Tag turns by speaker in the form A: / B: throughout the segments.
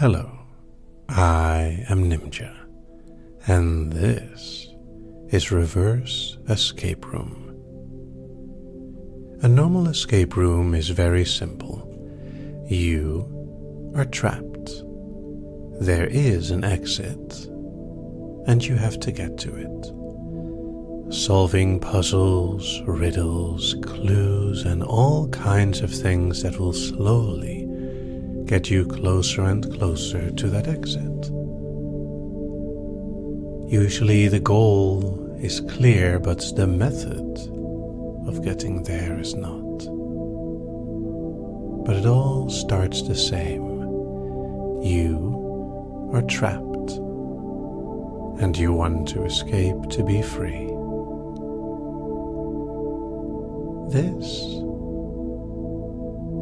A: Hello, I am Ninja, and this is Reverse Escape Room. A normal escape room is very simple. You are trapped. There is an exit, and you have to get to it. Solving puzzles, riddles, clues, and all kinds of things that will slowly get you closer and closer to that exit. Usually the goal is clear, but the method of getting there is not. But it all starts the same. You are trapped, and you want to escape to be free. This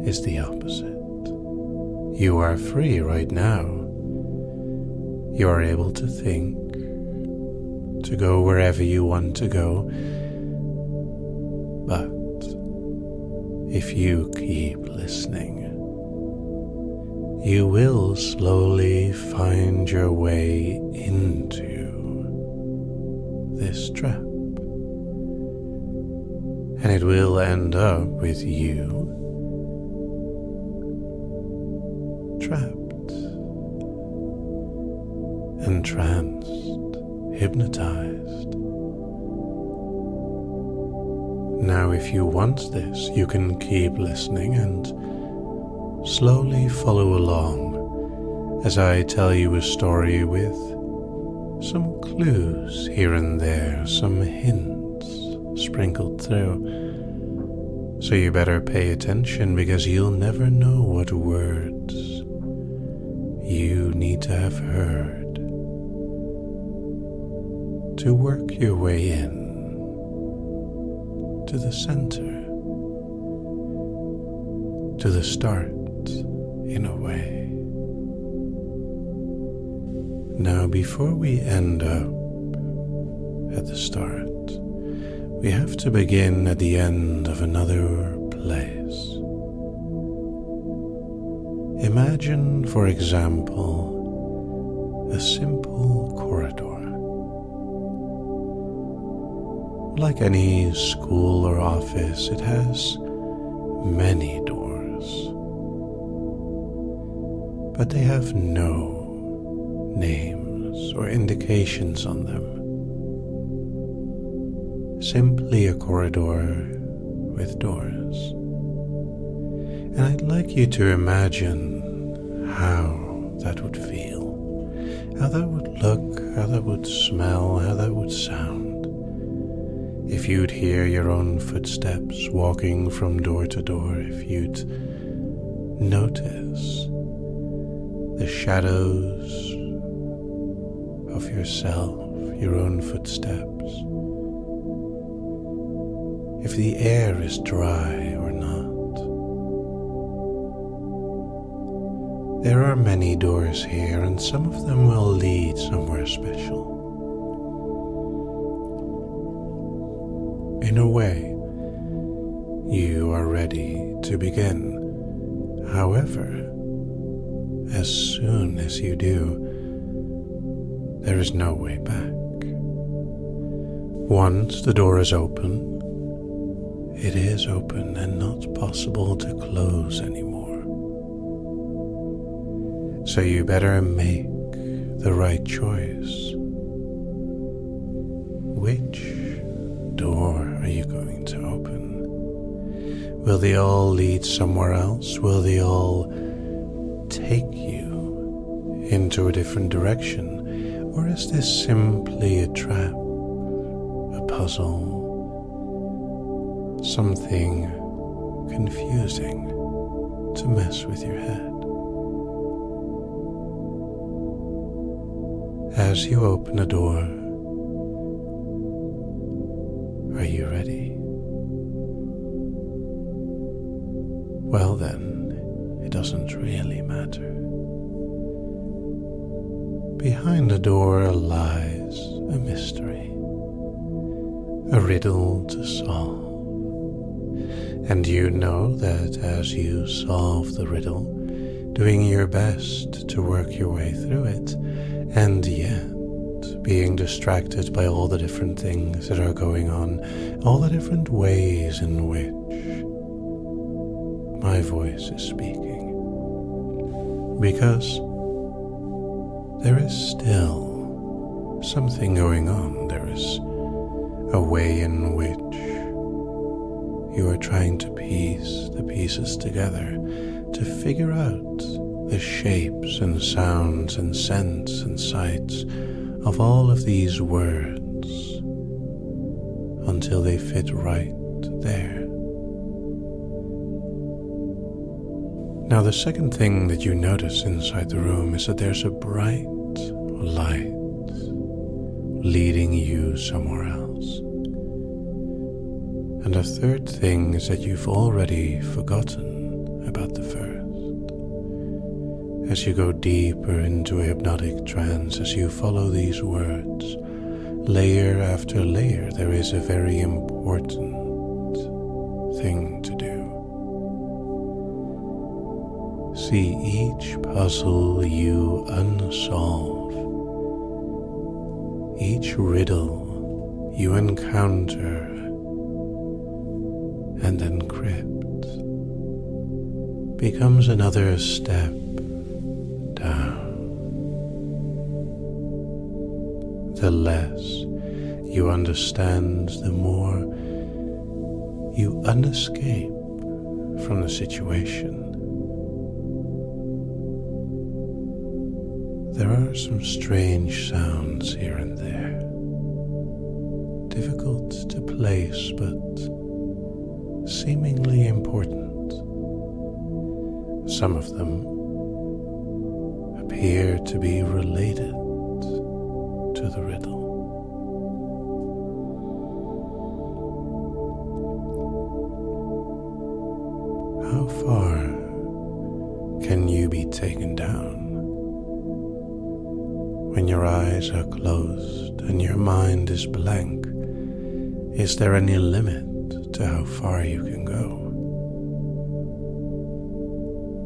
A: is the opposite. You are free right now. You are able to think, to go wherever you want to go. But if you keep listening, you will slowly find your way into this trap. And it will end up with you trapped, entranced, hypnotized. Now, if you want this, you can keep listening and slowly follow along as I tell you a story with some clues here and there, some hints sprinkled through. So you better pay attention, because you'll never know what words you need to have heard to work your way in to the center, to the start, in a way. Now, before we end up at the start, we have to begin at the end of another place. Imagine, for example, a simple corridor. Like any school or office, it has many doors, but they have no names or indications on them. Simply a corridor with doors. And I'd like you to imagine how that would feel, how that would look, how that would smell, how that would sound. If you'd hear your own footsteps walking from door to door, if you'd notice the shadows of yourself, your own footsteps, if the air is dry or not. There are many doors here, and some of them will lead somewhere special. In a way, you are ready to begin. However, as soon as you do, there is no way back. Once the door is open, it is open and not possible to close anymore. So you better make the right choice. Which door are you going to open? Will they all lead somewhere else? Will they all take you into a different direction? Or is this simply a trap, a puzzle, something confusing to mess with your head? As you open a door, are you ready? Well then, it doesn't really matter. Behind the door lies a mystery, a riddle to solve. And you know that as you solve the riddle, doing your best to work your way through it, and yet being distracted by all the different things that are going on, all the different ways in which my voice is speaking. Because there is still something going on. There is a way in which you are trying to piece the pieces together to figure out the shapes and sounds and scents and sights of all of these words until they fit right there. Now, the second thing that you notice inside the room is that there's a bright light leading you somewhere else. And the third thing is that you've already forgotten about the first. As you go deeper into a hypnotic trance, as you follow these words, layer after layer, there is a very important thing to do. See each puzzle you unsolve, each riddle you encounter and encrypt, becomes another step down. The less you understand, the more you unescape from the situation. There are some strange sounds here and there, difficult to place but seemingly important. Some of them appear to be related to the riddle. How far can you be taken down? When your eyes are closed and your mind is blank, is there any limit to how far you can go?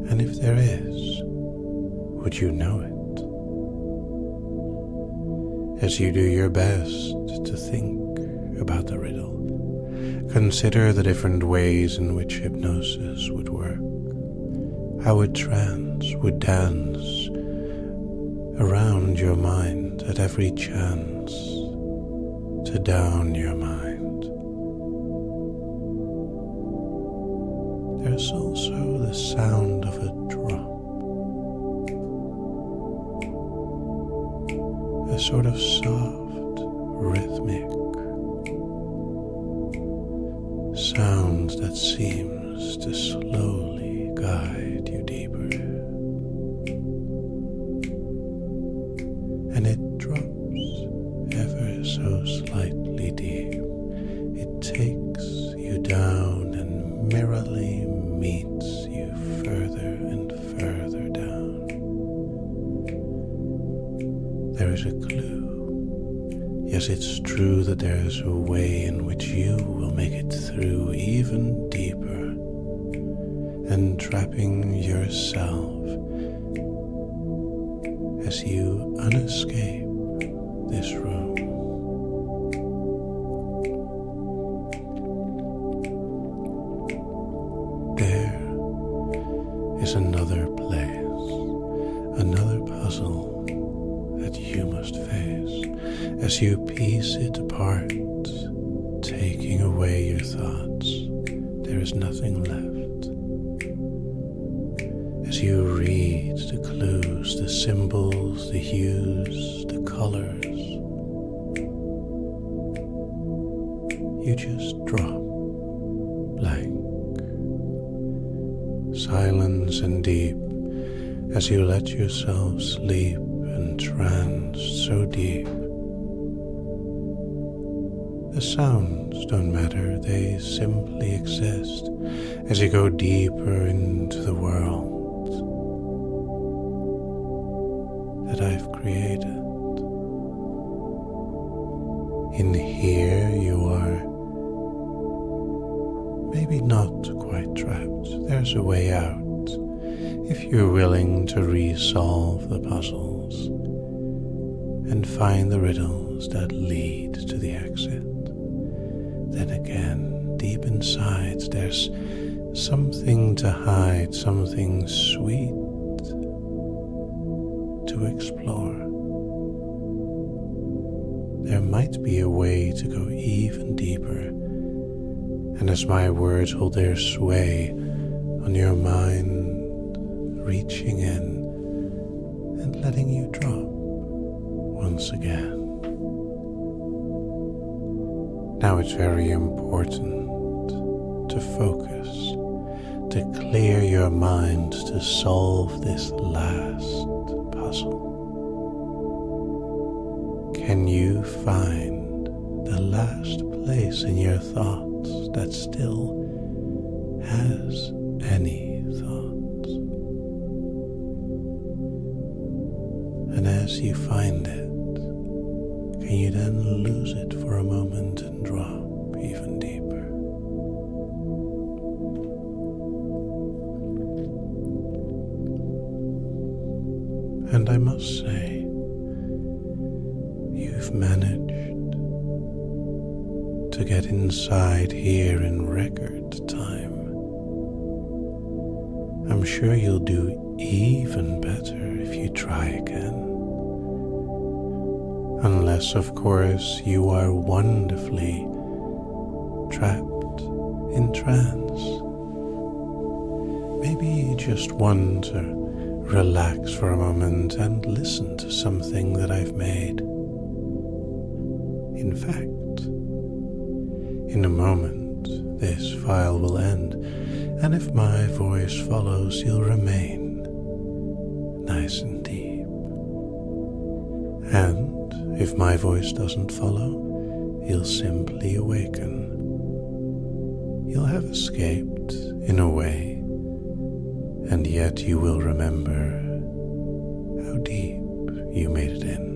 A: And if there is, would you know it? As you do your best to think about the riddle, consider the different ways in which hypnosis would work, how a trance would dance around your mind at every chance to down your mind. There's also the sound of a drop, a sort of soft, rhythmic sound that seems to slowly guide you deeper. And it drops ever so slightly deep. It takes you down and merrily meets you further and further down. There is a clue. Yes, it's true that there is a way in which you will make it through even deeper, entrapping yourself as you unescape this room. There is another place, another puzzle that you must face as you piece it apart, taking away your thoughts. There is nothing left. As you read the clues, the symbols, the hues, the colors, you just drop blank. Silence and deep as you let yourself sleep entranced so deep. The sounds don't matter, they simply exist as you go deeper into the world that I've created. In here you are maybe not quite trapped. There's a way out. If you're willing to resolve the puzzles and find the riddles that lead to the exit, then again, deep inside, there's something to hide, something sweet to explore. There might be a way to go even deeper, and as my words hold their sway on your mind, reaching in and letting you drop once again. Now it's very important to focus, to clear your mind, to solve this last puzzle. Can you find the last place in your thoughts that still has any thoughts? And as you find it, can you then lose it for a moment and drop even deeper? And I must say, you've managed to get inside here in record time. I'm sure you'll do even better if you try again. Unless, of course, you are wonderfully trapped in trance. Maybe you just want to relax for a moment and listen to something that I've made. In fact, in a moment, this file will end, and if my voice follows, you'll remain nice and deep. And if my voice doesn't follow, you'll simply awaken. You'll have escaped in a way, and yet you will remember how deep you made it in.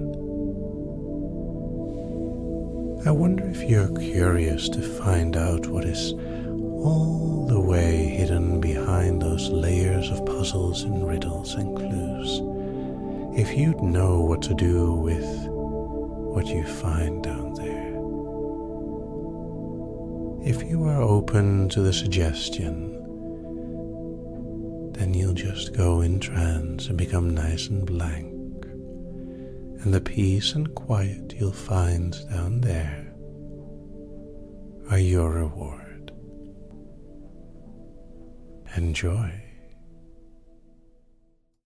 A: I wonder if you're curious to find out what is all the way hidden behind those layers of puzzles and riddles and clues. If you'd know what to do with what you find down there. If you are open to the suggestion, then you'll just go in trance and become nice and blank, and the peace and quiet you'll find down there are your reward. Enjoy.